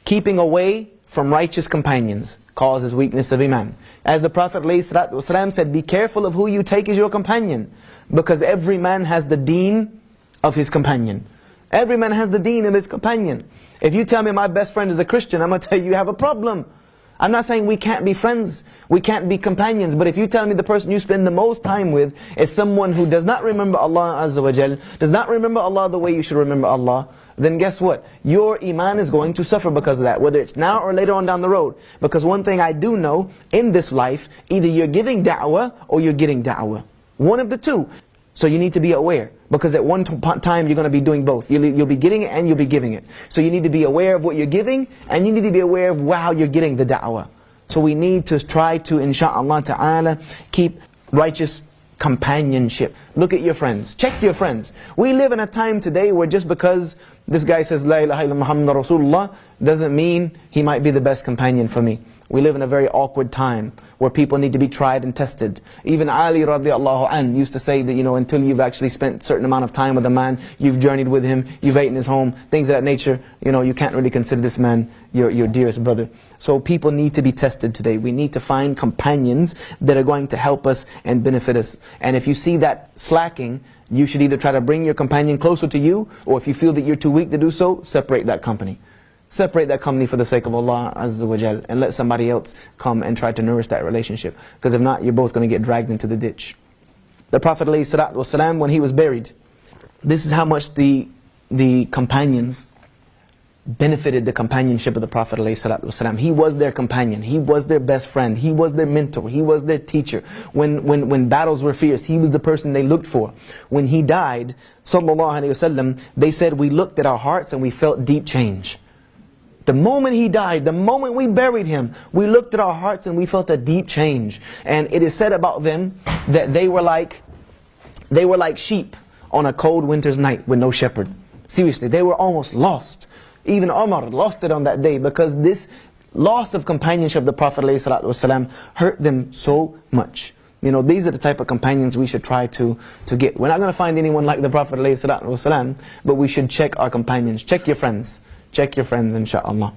keeping away from righteous companions causes weakness of iman. As the Prophet ﷺ said, be careful of who you take as your companion, because every man has the deen of his companion. Every man has the deen of his companion. If you tell me my best friend is a Christian, I'm going to tell you, you have a problem. I'm not saying we can't be friends, we can't be companions, but if you tell me the person you spend the most time with is someone who does not remember Allah Azza wa Jal, does not remember Allah the way you should remember Allah, then guess what? Your iman is going to suffer because of that, whether it's now or later on down the road. Because one thing I do know, in this life, either you're giving da'wah or you're getting da'wah. One of the two. So you need to be aware, because at one time you're going to be doing both. You'll be getting it and you'll be giving it. So you need to be aware of what you're giving, and you need to be aware of how you're getting the da'wah. So we need to try to, insha'Allah ta'ala, keep righteous companionship. Look at your friends. Check your friends. We live in a time today where just because this guy says La ilaha illa Muhammad Rasulullah doesn't mean he might be the best companion for me. We live in a very awkward time where people need to be tried and tested. Even Ali radiallahu anh used to say that, until you've actually spent a certain amount of time with a man, you've journeyed with him, you've ate in his home, things of that nature, you can't really consider this man your dearest brother. So people need to be tested today. We need to find companions that are going to help us and benefit us. And if you see that slacking, you should either try to bring your companion closer to you, or if you feel that you're too weak to do so, separate that company. Separate that company for the sake of Allah Azza wa Jal, and let somebody else come and try to nourish that relationship. Because if not, you're both going to get dragged into the ditch. The Prophet ﷺ, when he was buried, this is how much the companions benefited the companionship of the Prophet ﷺ. He was their companion, he was their best friend, he was their mentor, he was their teacher. When battles were fierce, he was the person they looked for. When he died, sallallahu alayhi wasallam, they said, we looked at our hearts and we felt deep change. The moment he died, the moment we buried him, we looked at our hearts and we felt a deep change. And it is said about them that they were like sheep on a cold winter's night with no shepherd. Seriously, they were almost lost. Even Umar lost it on that day, because this loss of companionship of the Prophet ﷺ hurt them so much. These are the type of companions we should try to get. We're not going to find anyone like the Prophet ﷺ, but we should check our companions. Check your friends. Check your friends, insha'Allah.